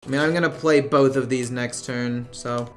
I mean, I'm gonna play both of these next turn, so.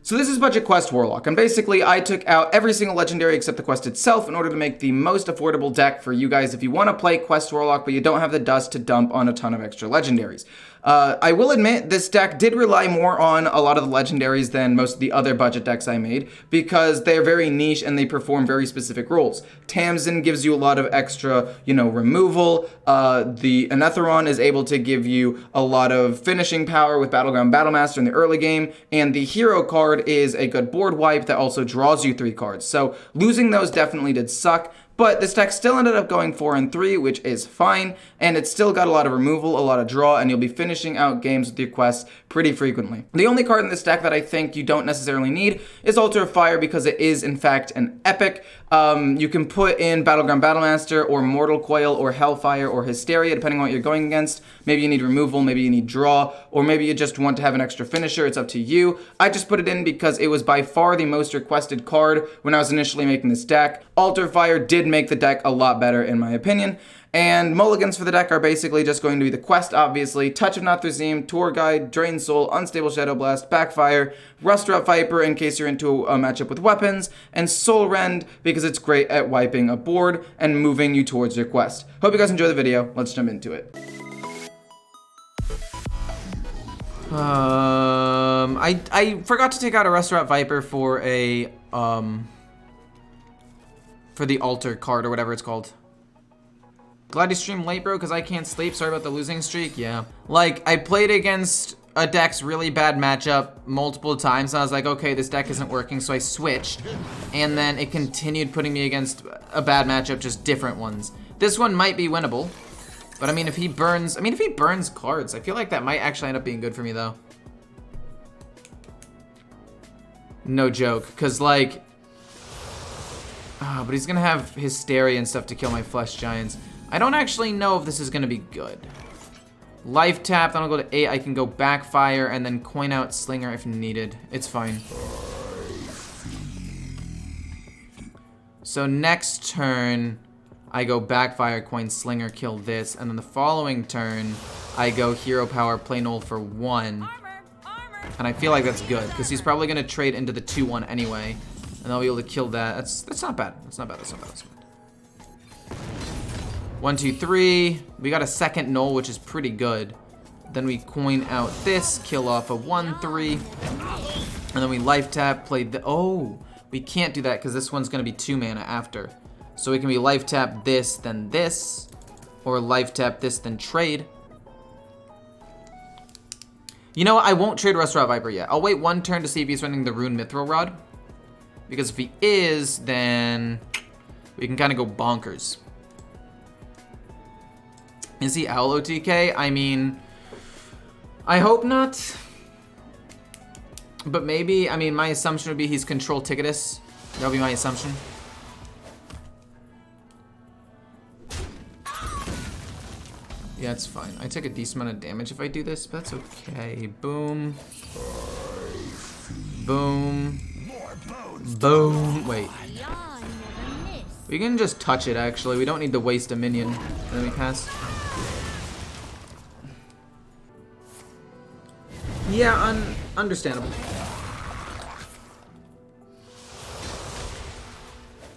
So this is Budget Quest Warlock, and basically I took out every single legendary except the quest itself in order to make the most affordable deck for you guys if you want to play Quest Warlock but you don't have the dust to dump on a ton of extra legendaries. I will admit this deck did rely more on a lot of the legendaries than most of the other budget decks I made because they're very niche and they perform very specific roles. Tamsin gives you a lot of extra, removal. The Anetheron is able to give you a lot of finishing power with Battleground Battlemaster in the early game, and the hero card is a good board wipe that also draws you 3 cards. So losing those definitely did suck. But this deck still ended up going 4-3, which is fine, and it's still got a lot of removal, a lot of draw, and you'll be finishing out games with your quests pretty frequently. The only card in this deck that I think you don't necessarily need is Altar of Fire because it is, in fact, an epic. You can put in Battleground Battlemaster or Mortal Coil or Hellfire or Hysteria, depending on what you're going against. Maybe you need removal, maybe you need draw, or maybe you just want to have an extra finisher. It's up to you. I just put it in because it was by far the most requested card when I was initially making this deck. Altar of Fire did make the deck a lot better in my opinion. And mulligans for the deck are basically just going to be the quest, obviously, Touch of Nathrezim, Tour Guide, Drain Soul, Unstable Shadow Blast, Backfire, Rustrout Viper in case you're into a matchup with weapons, and Soul Rend because it's great at wiping a board and moving you towards your quest. Hope you guys enjoy the video. Let's jump into it. I forgot to take out a Rustrout Viper for a for the altar card or whatever it's called. Glad you streamed late, bro, because I can't sleep. Sorry about the losing streak. Yeah. Like, I played against a deck's really bad matchup multiple times. And I was like, okay, this deck isn't working. So I switched. And then it continued putting me against a bad matchup, just different ones. This one might be winnable. But I mean, if he burns cards, I feel like that might actually end up being good for me, though. No joke. Because, like, but he's going to have Hysteria and stuff to kill my Flesh Giants. I don't actually know if this is going to be good. Life tap, then I'll go to 8. I can go Backfire and then coin out Slinger if needed. It's fine. So next turn, I go Backfire, coin Slinger, kill this. And then the following turn, I go Hero Power, play Null for 1. And I feel like that's good, because he's probably going to trade into the 2-1 anyway. And I'll be able to kill that. That's not bad. That's not bad. That's not bad. That's not bad. 1, 2, 3. We got a second null, which is pretty good. Then we coin out this, kill off a 1, 3. And then we life tap, play the. Oh, we can't do that because this one's going to be 2 mana after. So we can be life tap this, then this. Or life tap this, then trade. You know what? I won't trade Rustrout Viper yet. I'll wait 1 turn to see if he's running the Rune Mithril Rod. Because if he is, then we can kind of go bonkers. Is he Owl OTK? I mean, I hope not. But maybe, I mean, my assumption would be he's Control Ticketus. That would be my assumption. Yeah, it's fine. I take a decent amount of damage if I do this, but that's okay. Boom. Boom. Boom. Wait. We can just touch it, actually. We don't need to waste a minion. And then we pass. Yeah, understandable.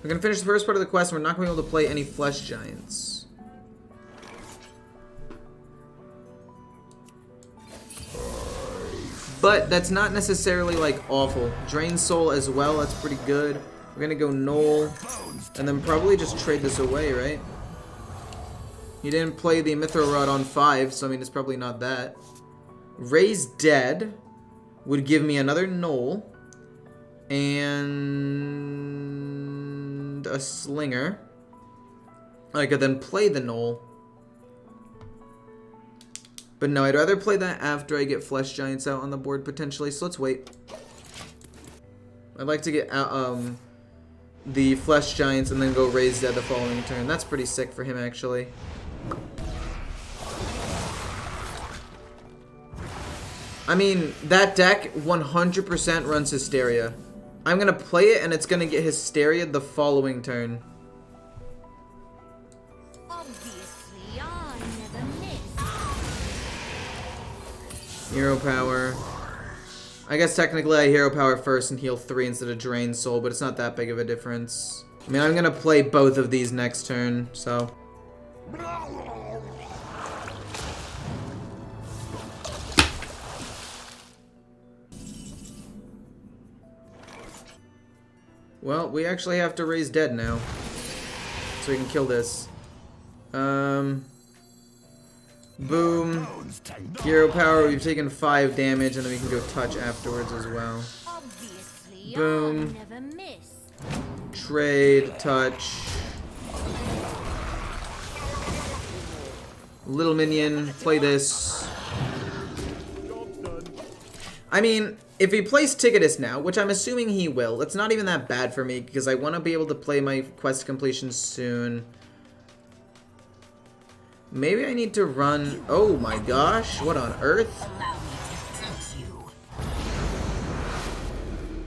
We're gonna finish the first part of the quest, and we're not gonna be able to play any Flesh Giants. But that's not necessarily, like, awful. Drain Soul as well, that's pretty good. We're gonna go Null, and then probably just trade this away, right? He didn't play the Mithril Rod on 5, so I mean, it's probably not that. Raise Dead would give me another Null and a Slinger. I could then play the Null. But no, I'd rather play that after I get Flesh Giants out on the board potentially, so let's wait. I'd like to get out the Flesh Giants and then go Raise Dead the following turn. That's pretty sick for him, actually. I mean, that deck 100% runs Hysteria. I'm going to play it, and it's going to get Hysteria the following turn. Hero power. I guess technically I hero power first and heal 3 instead of drain soul, but it's not that big of a difference. I mean, I'm gonna play both of these next turn, so. Well, we actually have to raise dead now, so we can kill this. Boom. Hero power, we've taken 5 damage, and then we can go touch afterwards as well. Boom. Trade, touch. Little minion, play this. I mean, if he plays Ticketus now, which I'm assuming he will, it's not even that bad for me, because I want to be able to play my quest completion soon. Maybe I need to run... Oh my gosh, what on earth?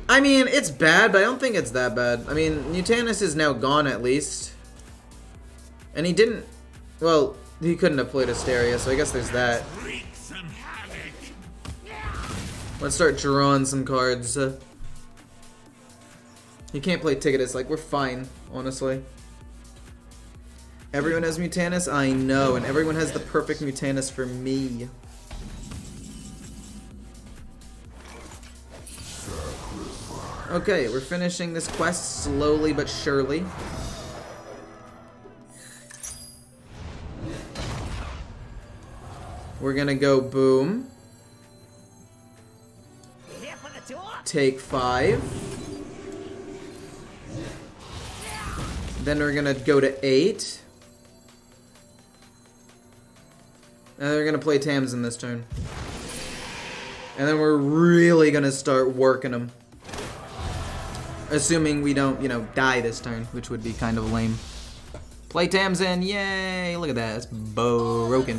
I mean, it's bad, but I don't think it's that bad. I mean, Mutanus is now gone at least. And he didn't... Well, he couldn't have played Asteria, so I guess there's that. Let's start drawing some cards. He can't play Ticketus, like, we're fine, honestly. Everyone has Mutanus? I know, and everyone has the perfect Mutanus for me. Okay, we're finishing this quest slowly but surely. We're gonna go boom. Take 5. Then we're gonna go to 8. And then we're gonna play Tamsin this turn. And then we're really gonna start working them. Assuming we don't, you know, die this turn, which would be kind of lame. Play Tamsin, yay! Look at that, it's broken.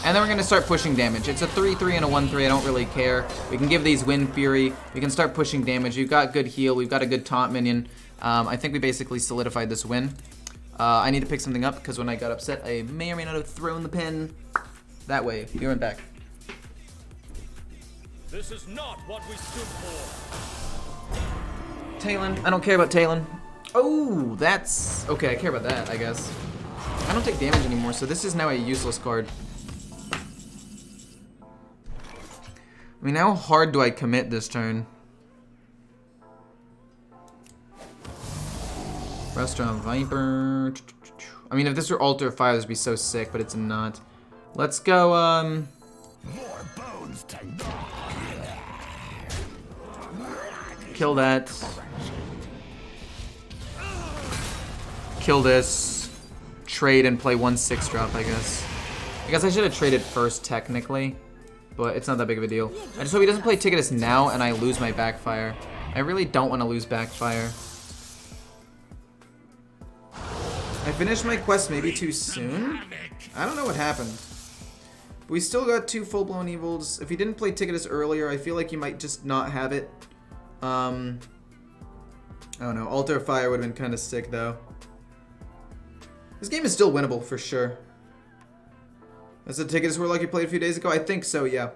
And then we're gonna start pushing damage. It's a 3-3 and a 1-3, I don't really care. We can give these Wind Fury, we can start pushing damage. We've got good heal, we've got a good taunt minion. I think we basically solidified this win. I need to pick something up, because when I got upset, I may or may not have thrown the pen that way. Be right back. This is not what we stood for. Talon. I don't care about Talon. Oh, that's... Okay, I care about that, I guess. I don't take damage anymore, so this is now a useless card. I mean, how hard do I commit this turn? Restaurant Viper. I mean, if this were Altar of Fire, this would be so sick, but it's not. Let's go, More bones to kill that. Kill this. Trade and play 1/6 drop, I guess. I guess I should have traded first, technically. But it's not that big of a deal. I just hope he doesn't play Ticketus now and I lose my Backfire. I really don't want to lose Backfire. I finished my quest maybe too soon? I don't know what happened. But we still got 2 full-blown evils. If he didn't play Ticketus earlier, I feel like he might just not have it. I don't know. Altar of Fire would have been kind of sick, though. This game is still winnable, for sure. That's the Ticketus Warlock you played a few days ago? I think so, yeah.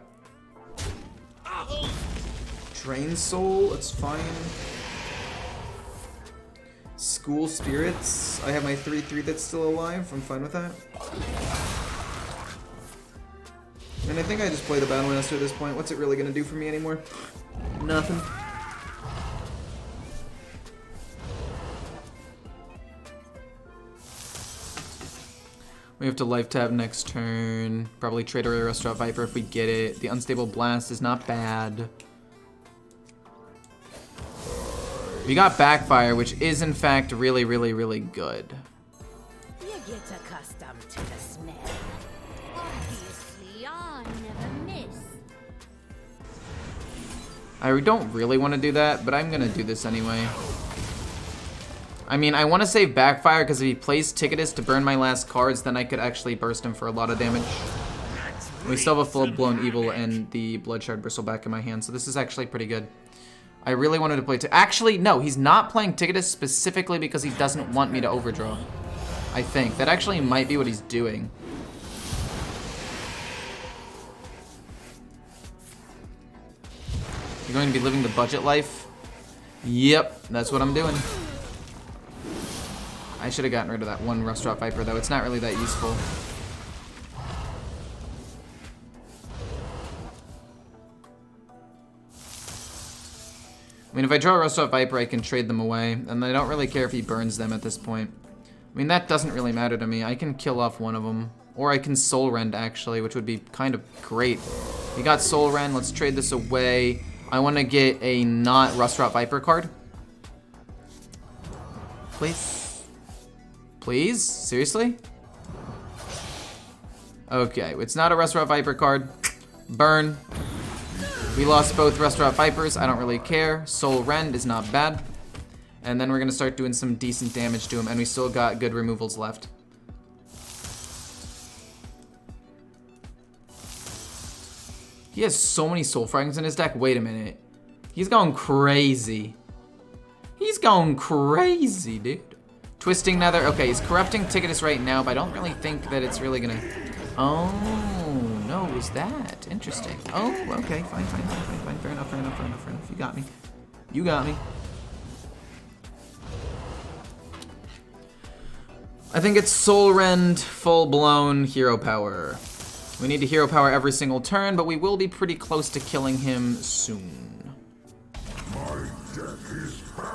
Drain Soul, it's fine. School Spirits. I have my 3/3 that's still alive. I'm fine with that. And I think I just play the Battle Master at this point. What's it really going to do for me anymore? Nothing. We have to life tap next turn. Probably trade away Restaurant Viper if we get it. The Unstable Blast is not bad. We got Backfire, which is in fact really, really, really good. You get accustomed to the smell. Obviously, I never miss. I don't really want to do that, but I'm gonna do this anyway. I mean, I want to save Backfire because if he plays Ticketus to burn my last cards, then I could actually burst him for a lot of damage. We still have a full-blown evil and the Bloodshard Bristle back in my hand, so this is actually pretty good. I really wanted to play Actually, no, he's not playing Ticketus specifically because he doesn't want me to overdraw. I think. That actually might be what he's doing. You're going to be living the budget life? Yep, that's what I'm doing. I should have gotten rid of that one Rust-Rot Viper, though. It's not really that useful. I mean, if I draw a Rust-Rot Viper, I can trade them away, and I don't really care if he burns them at this point. I mean, that doesn't really matter to me. I can kill off one of them. Or I can Soul Rend, actually, which would be kind of great. We got Soul Rend. Let's trade this away. I want to get a not Rust-Rot Viper card. Please? Please? Seriously? Okay, it's not a Rust-Rot Viper card. Burn. We lost both Rust-Rot Vipers. I don't really care. Soul Rend is not bad. And then we're going to start doing some decent damage to him. And we still got good removals left. He has so many Soul Fragments in his deck. Wait a minute. He's going crazy. He's going crazy, dude. Twisting Nether. Okay, he's corrupting Ticketus right now, but I don't really think that it's really gonna... Oh, no, is that? Interesting. Oh, okay, fine. Fair enough. You got me. You got me. I think it's Soul Rend, full-blown hero power. We need to hero power every single turn, but we will be pretty close to killing him soon.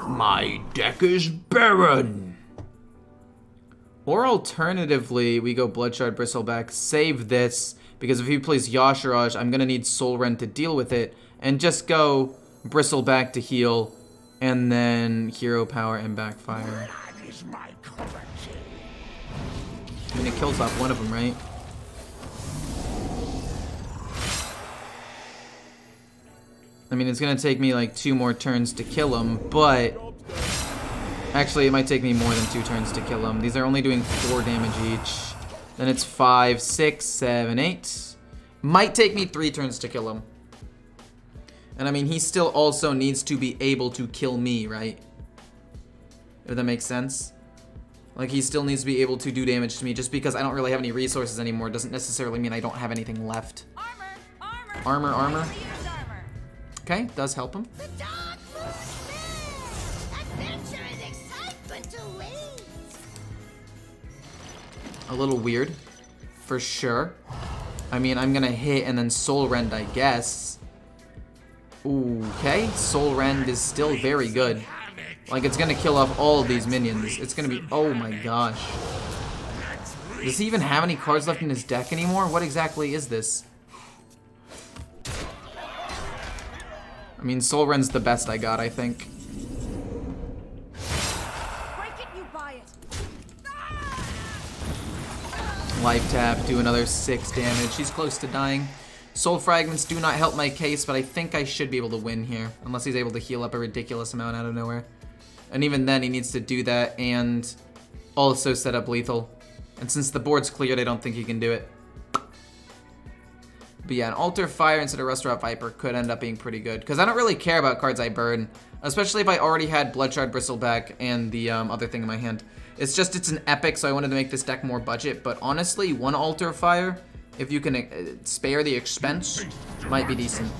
My deck is barren. Or alternatively, we go Bloodshard Bristleback, save this, because if he plays Yashiraj, I'm going to need Soul Rend to deal with it, and just go Bristleback to heal, and then hero power and backfire. I mean, it kills off one of them, right? I mean, it's going to take me like 2 more turns to kill him, but... Actually, it might take me more than 2 turns to kill him. These are only doing 4 damage each. Then it's 5, 6, 7, 8. Might take me 3 turns to kill him. And I mean, he still also needs to be able to kill me, right? If that makes sense. Like, he still needs to be able to do damage to me. Just because I don't really have any resources anymore doesn't necessarily mean I don't have anything left. Armor. Okay, does help him. The dog moves adventure and excitement awaits. A little weird, for sure. I mean, I'm gonna hit and then Soul Rend, I guess. Okay, Soul Rend is still very good. Like, it's gonna kill off all of these minions. It's gonna be, oh my gosh. Does he even have any cards left in his deck anymore? What exactly is this? I mean, Soul Rend's the best I got, I think. Break it, you buy it. Life tap, do another 6 damage. He's close to dying. Soul Fragments do not help my case, but I think I should be able to win here. Unless he's able to heal up a ridiculous amount out of nowhere. And even then, he needs to do that and also set up lethal. And since the board's cleared, I don't think he can do it. But yeah, an Altar Fire instead of Rust-Rot Viper could end up being pretty good. Because I don't really care about cards I burn. Especially if I already had Bloodshard Bristleback and the other thing in my hand. It's just, it's an epic, so I wanted to make this deck more budget. But honestly, one Altar Fire, if you can spare the expense, might be decent.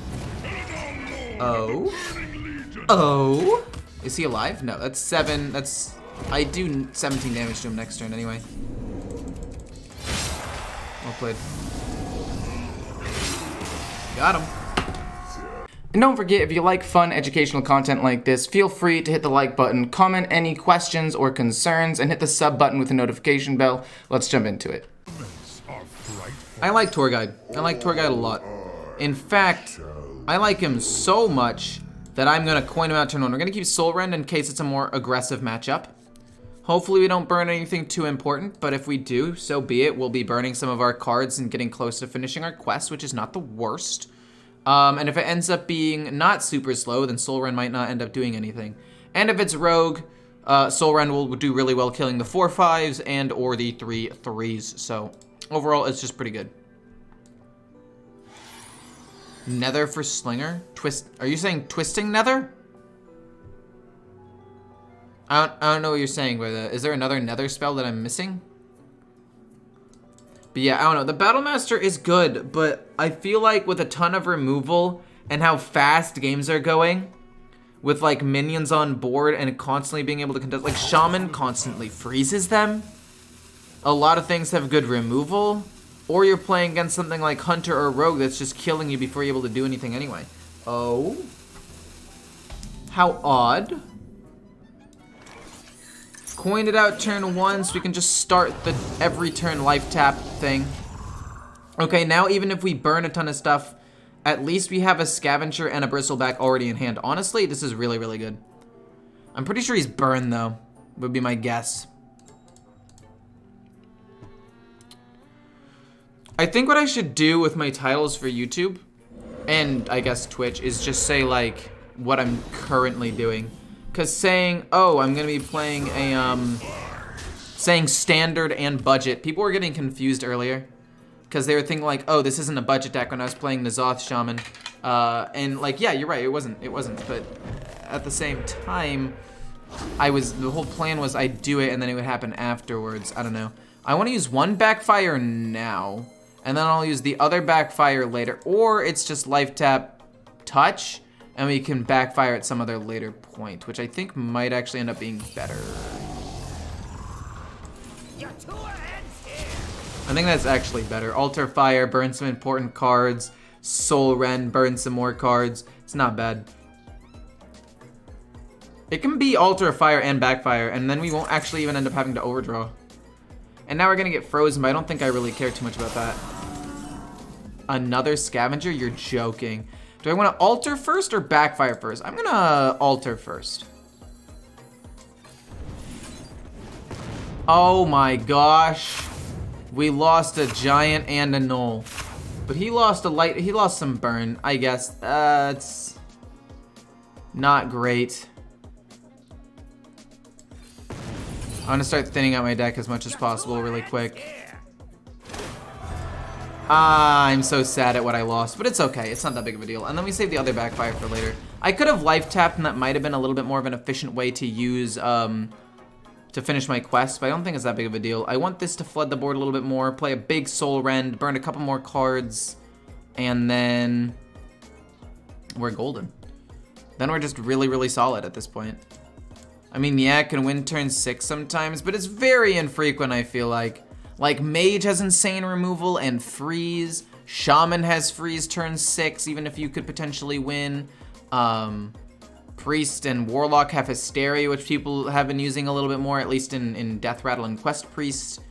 Oh? Is he alive? No, that's 7. That's... I do 17 damage to him next turn anyway. Well played. Got him. And don't forget, if you like fun educational content like this, feel free to hit the like button, comment any questions or concerns, and hit the sub button with the notification bell. Let's jump into it. I like Tour Guide. I like Tour Guide a lot. In fact, I like him so much that I'm going to coin him out turn 1. We're going to keep Soul Rend in case it's a more aggressive matchup. Hopefully we don't burn anything too important, but if we do, so be it. We'll be burning some of our cards and getting close to finishing our quest, which is not the worst. And if it ends up being not super slow, then Soul Rend might not end up doing anything. And if it's Rogue, Soul Rend will do really well killing the 4/5s and or the 3/3s. So overall, it's just pretty good. Nether for Slinger? Are you saying Twisting Nether? I don't know what you're saying, but is there another Nether spell that I'm missing? But yeah, I don't know. The Battlemaster is good, but I feel like with a ton of removal and how fast games are going with like minions on board and constantly being able to contest. Like Shaman constantly freezes them. A lot of things have good removal. Or you're playing against something like Hunter or Rogue that's just killing you before you're able to do anything anyway. Oh. How odd. Coined it out turn 1 so we can just start the every turn life tap thing. Okay, now even if we burn a ton of stuff, at least we have a Scavenger and a Bristleback already in hand. Honestly, this is really, really good. I'm pretty sure he's burned though, would be my guess. I think what I should do with my titles for YouTube, and I guess Twitch, is just say like what I'm currently doing. Cause saying, oh, I'm gonna be playing a, saying standard and budget, people were getting confused earlier. Cause they were thinking like, oh, this isn't a budget deck when I was playing the Zoth Shaman. And like, yeah, you're right, it wasn't, but at the same time, the whole plan was I'd do it and then it would happen afterwards, I don't know. I wanna use one backfire now, and then I'll use the other backfire later, or it's just life tap touch, and we can backfire at some other later point, which I think might actually end up being better. I think that's actually better. Altar Fire, burn some important cards. Soul Rend, burn some more cards. It's not bad. It can be Altar Fire and backfire, and then we won't actually even end up having to overdraw. And now we're gonna get frozen, but I don't think I really care too much about that. Another Scavenger? You're joking. Do I want to alter first or backfire first? I'm gonna alter first. Oh my gosh. We lost a giant and a null. But he lost some burn, I guess. It's not great. I'm gonna start thinning out my deck as much as possible really quick. I'm so sad at what I lost, but it's okay. It's not that big of a deal. And then we save the other backfire for later. I could have life tapped, and that might have been a little bit more of an efficient way to use, to finish my quest, but I don't think it's that big of a deal. I want this to flood the board a little bit more, play a big Soul Rend, burn a couple more cards, and then we're golden. Then we're just really, really solid at this point. I mean, yeah, it can win turn 6 sometimes, but it's very infrequent, I feel like. Like, Mage has insane removal and freeze. Shaman has freeze turn 6, even if you could potentially win. Priest and Warlock have Hysteria, which people have been using a little bit more, at least in Death Rattle and Quest Priest.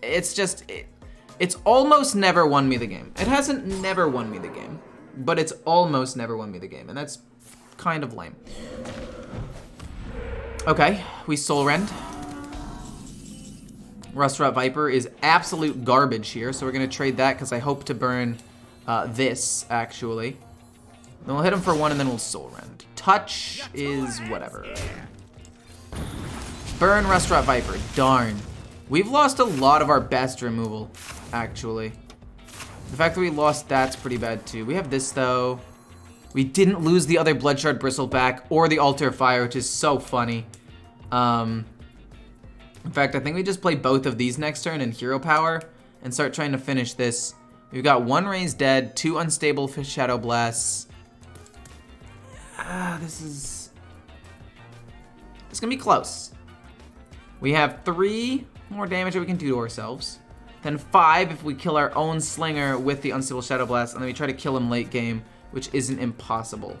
It's just, it's almost never won me the game. It hasn't never won me the game, but it's almost never won me the game, and that's kind of lame. Okay, we Soul Rend. Rust-Rot Viper is absolute garbage here, so we're gonna trade that because I hope to burn this, actually. Then we'll hit him for 1 and then we'll Soul Rend. Touch is whatever. Burn Rust-Rot Viper, darn. We've lost a lot of our best removal, actually. The fact that we lost that's pretty bad too. We have this though. We didn't lose the other Bloodshard Bristleback or the Altar Fire, which is so funny. In fact, I think we just play both of these next turn in Hero Power and start trying to finish this. We've got 1 Raise Dead, 2 Unstable Shadow Blasts. It's gonna be close. We have 3 more damage that we can do to ourselves. Then 5 if we kill our own Slinger with the Unstable Shadow Blast, and then we try to kill him late game, which isn't impossible.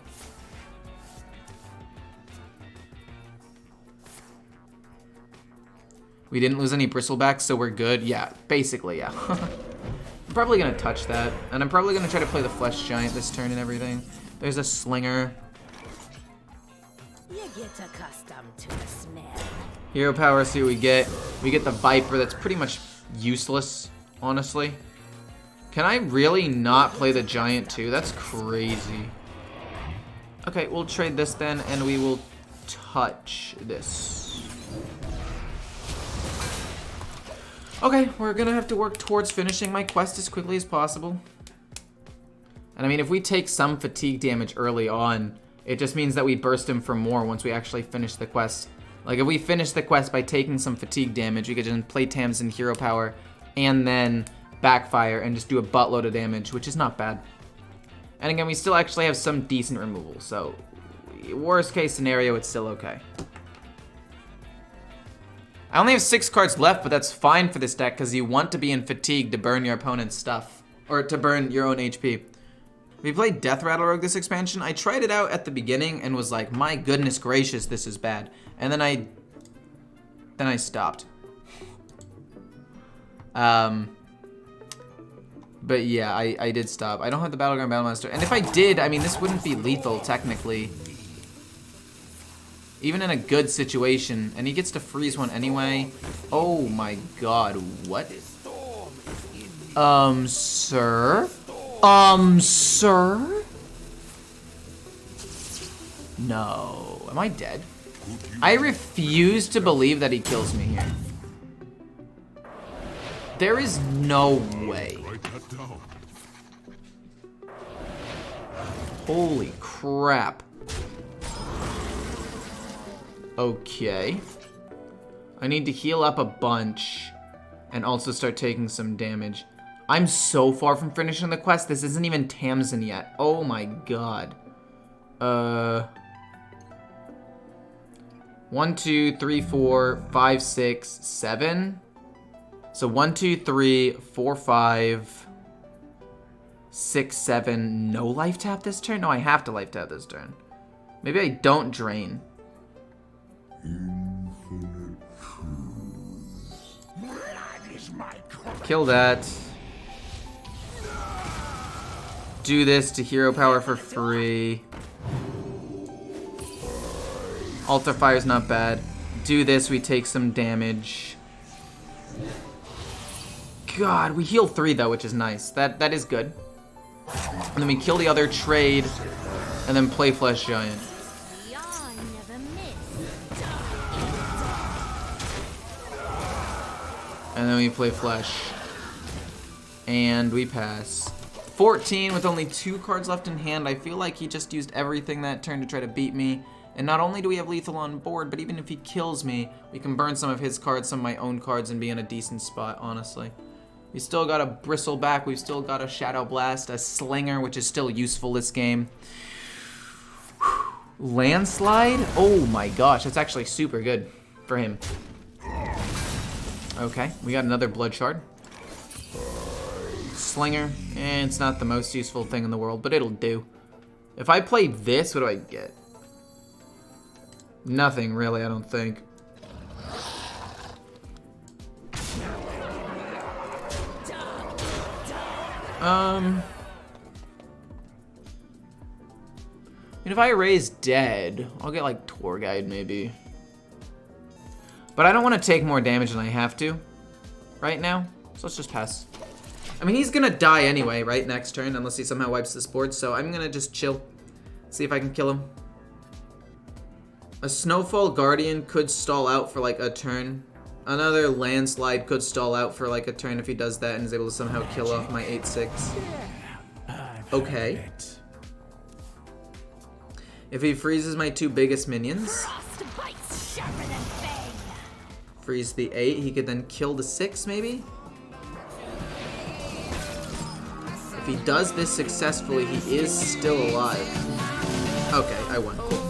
We didn't lose any Bristlebacks, so we're good. Yeah, basically, yeah. I'm probably gonna touch that, and I'm probably gonna try to play the Flesh Giant this turn and everything. There's a Slinger. You get accustomed to the smell. Hero Power, see what we get. We get the Viper, that's pretty much useless, honestly. Can I really not play the Giant too? That's crazy. Okay, we'll trade this then, and we will touch this. Okay, we're gonna have to work towards finishing my quest as quickly as possible. And I mean, if we take some fatigue damage early on, it just means that we burst him for more once we actually finish the quest. Like, if we finish the quest by taking some fatigue damage, we could just play Tams in Hero Power and then backfire and just do a buttload of damage, which is not bad. And again, we still actually have some decent removal, so worst case scenario, it's still okay. I only have 6 cards left, but that's fine for this deck because you want to be in fatigue to burn your opponent's stuff, or to burn your own HP. We played Death Rattle Rogue this expansion. I tried it out at the beginning and was like, my goodness gracious, this is bad. And then I stopped. But yeah, I did stop. I don't have the Battleground Battlemaster. And if I did, I mean, this wouldn't be lethal, technically. Even in a good situation. And he gets to freeze one anyway. Oh my god, what? Sir? Sir? No. Am I dead? I refuse to believe that he kills me here. There is no way. Holy crap. Okay. I need to heal up a bunch and also start taking some damage. I'm so far from finishing the quest. This isn't even Tamsin yet. Oh my god. 1, 2, 3, 4, 5, 6, 7. So 1, 2, 3, 4, 5, 6, 7. No life tap this turn? No, I have to life tap this turn. Maybe I don't drain. Kill that. Do this to hero power for free. Altar Fire's not bad. Do this, we take some damage. God, we heal 3 though, which is nice. That is good. And then we kill the other trade, and then play Flesh Giant. And then we play Flesh. And we pass. 14 with only 2 cards left in hand. I feel like he just used everything that turn to try to beat me. And not only do we have lethal on board, but even if he kills me, we can burn some of his cards, some of my own cards, and be in a decent spot, honestly. We still got a Bristleback, we've still got a Shadow Blast, a Slinger, which is still useful this game. Landslide? Oh my gosh, that's actually super good for him. Okay, we got another Blood Shard. Slinger, it's not the most useful thing in the world, but it'll do. If I play this, what do I get? Nothing, really, I don't think. And if I erase dead, I'll get like Tour Guide maybe. But I don't want to take more damage than I have to right now, so let's just pass. I mean, he's gonna die anyway, right, next turn, unless he somehow wipes this board, so I'm gonna just chill. See if I can kill him. A Snowfall Guardian could stall out for like a turn. Another Landslide could stall out for like a turn if he does that and is able to somehow kill off my 8/6. Okay. If he freezes my 2 biggest minions, freeze the 8, he could then kill the 6 maybe? If he does this successfully, he is still alive. Okay, I won. Cool.